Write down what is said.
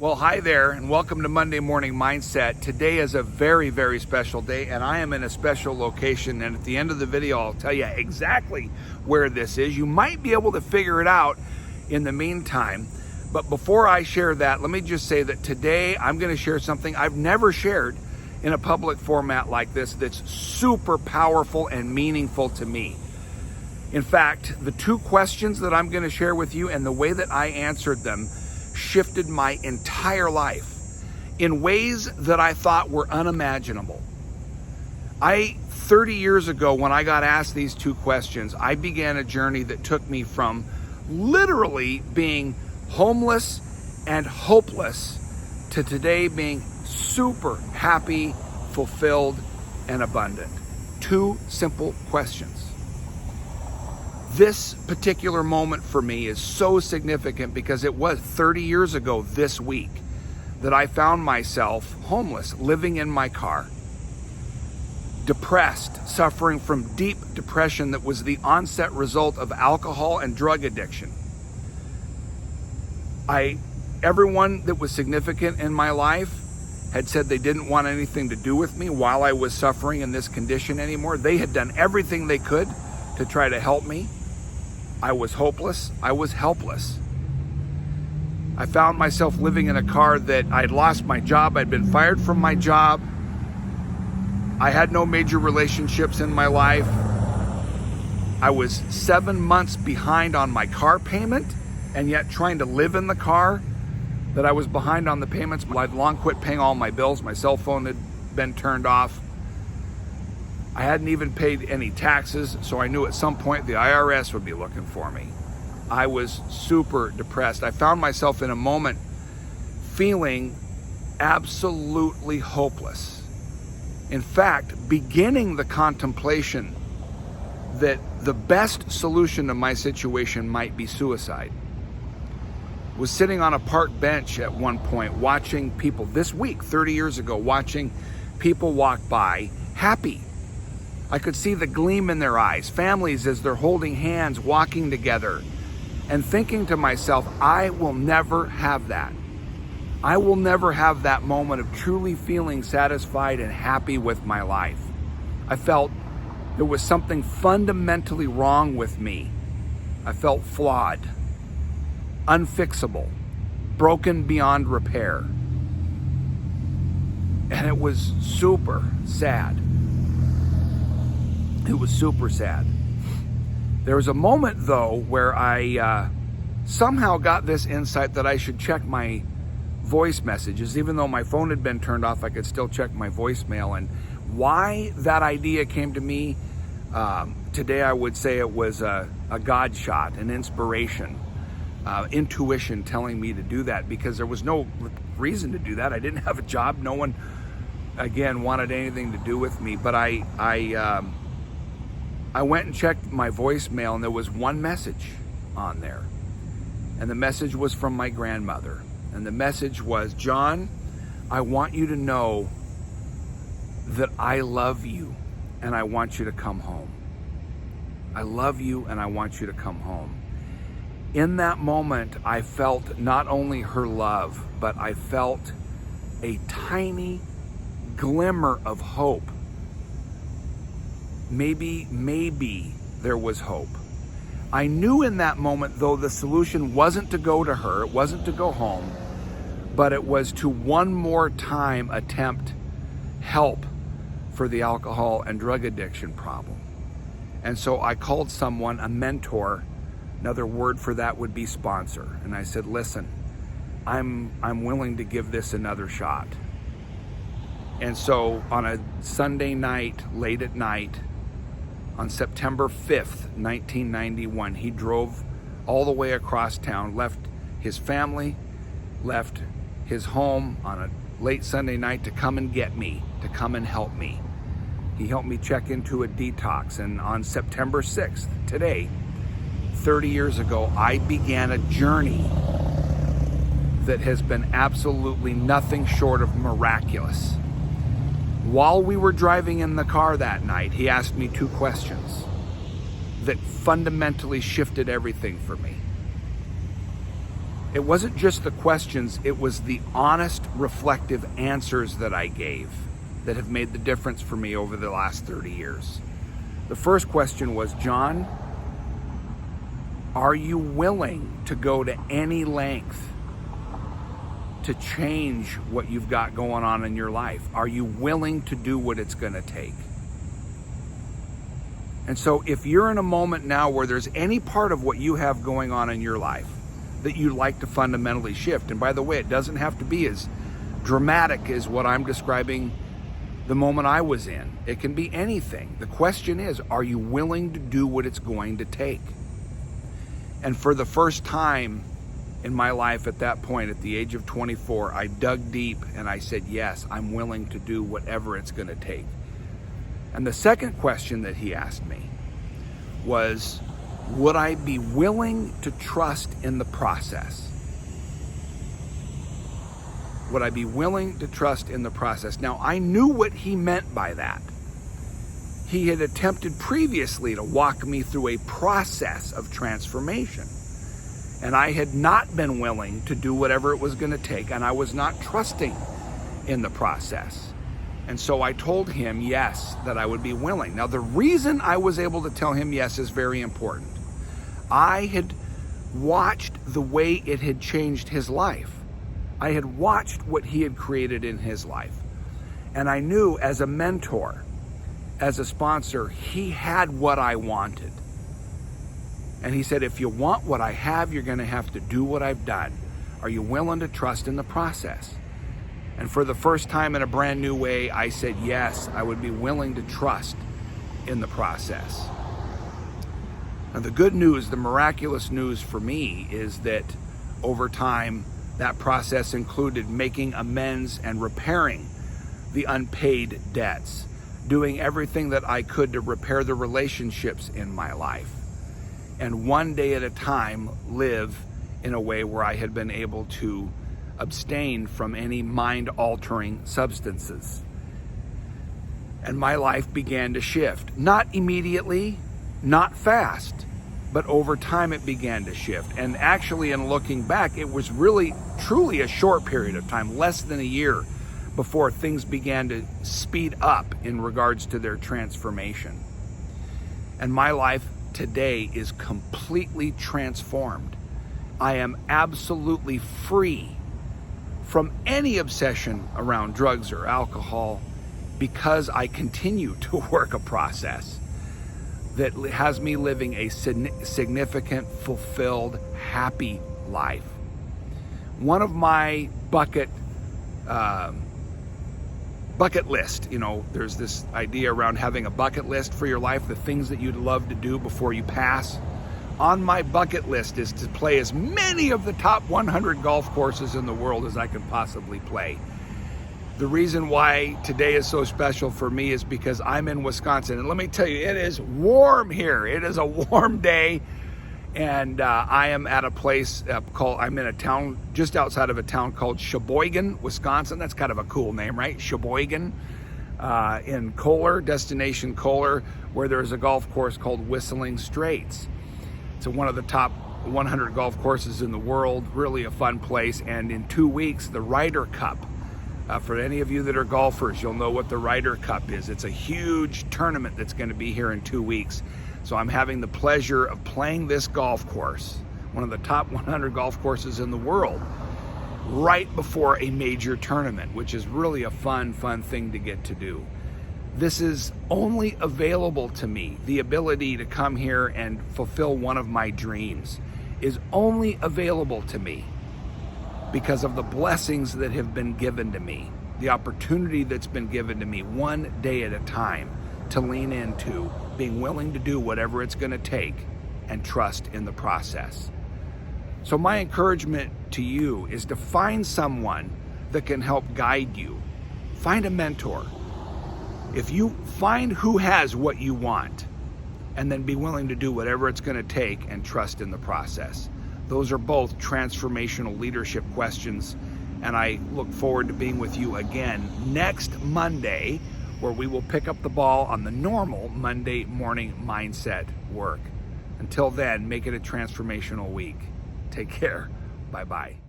Well, hi there, and welcome to Monday Morning Mindset. Today is a very, very special day, and I am in a special location, and at the end of the video, I'll tell you exactly where this is. You might be able to figure it out in the meantime, but before I share that, let me just say that today I'm going to share something I've never shared in a public format like this that's super powerful and meaningful to me. In fact, the two questions that I'm going to share with you and the way that I answered them shifted my entire life in ways that I thought were unimaginable. 30 years ago, when I got asked these two questions, I began a journey that took me from literally being homeless and hopeless to today being super happy, fulfilled, and abundant. Two simple questions. This particular moment for me is so significant because it was 30 years ago this week that I found myself homeless, living in my car, depressed, suffering from deep depression that was the onset result of alcohol and drug addiction. Everyone that was significant in my life had said they didn't want anything to do with me while I was suffering in this condition anymore. They had done everything they could to try to help me. I was hopeless. I was helpless. I found myself living in a car that I'd lost my job. I'd been fired from my job. I had no major relationships in my life. I was 7 months behind on my car payment, and yet trying to live in the car that I was behind on the payments. I'd long quit paying all my bills. My cell phone had been turned off. I hadn't even paid any taxes, so I knew at some point the IRS would be looking for me. I was super depressed. I found myself in a moment feeling absolutely hopeless. In fact, beginning the contemplation that the best solution to my situation might be suicide. Was sitting on a park bench at one point watching people, this week, 30 years ago, watching people walk by happy. I could see the gleam in their eyes, families as they're holding hands, walking together, and thinking to myself, I will never have that. I will never have that moment of truly feeling satisfied and happy with my life. I felt there was something fundamentally wrong with me. I felt flawed, unfixable, broken beyond repair. And it was super sad. It was super sad. There was a moment, though, where I somehow got this insight that I should check my voice messages. Even though my phone had been turned off, I could still check my voicemail. And why that idea came to me, today I would say it was a God shot, an inspiration, intuition telling me to do that, because there was no reason to do that. I didn't have a job. No one, again, wanted anything to do with me. But I went and checked my voicemail, and there was one message on there. And the message was from my grandmother. And the message was, John, I want you to know that I love you and I want you to come home. I love you and I want you to come home. In that moment, I felt not only her love, but I felt a tiny glimmer of hope. Maybe there was hope. I knew in that moment, though, the solution wasn't to go to her, it wasn't to go home, but it was to one more time attempt help for the alcohol and drug addiction problem. And so I called someone, a mentor. Another word for that would be sponsor. And I said, listen, I'm willing to give this another shot. And so on a Sunday night, late at night, on September 5th, 1991, he drove all the way across town, left his family, left his home on a late Sunday night to come and get me, to come and help me. He helped me check into a detox. And on September 6th, today, 30 years ago, I began a journey that has been absolutely nothing short of miraculous. While we were driving in the car that night, he asked me two questions that fundamentally shifted everything for me. It wasn't just the questions, it was the honest, reflective answers that I gave that have made the difference for me over the last 30 years. The first question was, John, are you willing to go to any length to change what you've got going on in your life? Are you willing to do what it's going to take? And so if you're in a moment now where there's any part of what you have going on in your life that you'd like to fundamentally shift, and by the way, it doesn't have to be as dramatic as what I'm describing the moment I was in. It can be anything. The question is, are you willing to do what it's going to take? And for the first time in my life at that point, at the age of 24, I dug deep and I said, yes, I'm willing to do whatever it's going to take. And the second question that he asked me was, would I be willing to trust in the process? Would I be willing to trust in the process? Now, I knew what he meant by that. He had attempted previously to walk me through a process of transformation. And I had not been willing to do whatever it was going to take, and I was not trusting in the process. And so I told him yes, that I would be willing. Now, the reason I was able to tell him yes is very important. I had watched the way it had changed his life. I had watched what he had created in his life. And I knew as a mentor, as a sponsor, he had what I wanted. And he said, if you want what I have, you're going to have to do what I've done. Are you willing to trust in the process? And for the first time in a brand new way, I said, yes, I would be willing to trust in the process. Now, the good news, the miraculous news for me is that over time, that process included making amends and repairing the unpaid debts, doing everything that I could to repair the relationships in my life, and one day at a time live in a way where I had been able to abstain from any mind-altering substances. And my life began to shift. Not immediately, not fast, but over time it began to shift. And actually, in looking back, it was really, truly a short period of time, less than a year, before things began to speed up in regards to their transformation. And my life today is completely transformed. I am absolutely free from any obsession around drugs or alcohol because I continue to work a process that has me living a significant, fulfilled, happy life. One of my bucket list, there's this idea around having a bucket list for your life, the things that you'd love to do before you pass. On my bucket list is to play as many of the top 100 golf courses in the world as I can possibly play. The reason why today is so special for me is because I'm in Wisconsin, and let me tell you, it is warm here. It is a warm day, and I am at a place I'm in a town just outside of a town called Sheboygan, Wisconsin. That's kind of a cool name, right? Sheboygan, in Kohler, destination Kohler, where there's a golf course called Whistling Straits. It's one of the top 100 golf courses in the world, really a fun place. And in 2 weeks, the Ryder Cup. For any of you that are golfers, you'll know what the Ryder Cup is. It's a huge tournament that's going to be here in 2 weeks. So I'm having the pleasure of playing this golf course, one of the top 100 golf courses in the world, right before a major tournament, which is really a fun thing to get to do. This is only available to me. The ability to come here and fulfill one of my dreams is only available to me because of the blessings that have been given to me, the opportunity that's been given to me one day at a time to lean into being willing to do whatever it's going to take and trust in the process. So my encouragement to you is to find someone that can help guide you. Find a mentor. If you find who has what you want, and then be willing to do whatever it's going to take and trust in the process. Those are both transformational leadership questions, and I look forward to being with you again next Monday, where we will pick up the ball on the normal Monday morning mindset work. Until then, make it a transformational week. Take care. Bye-bye.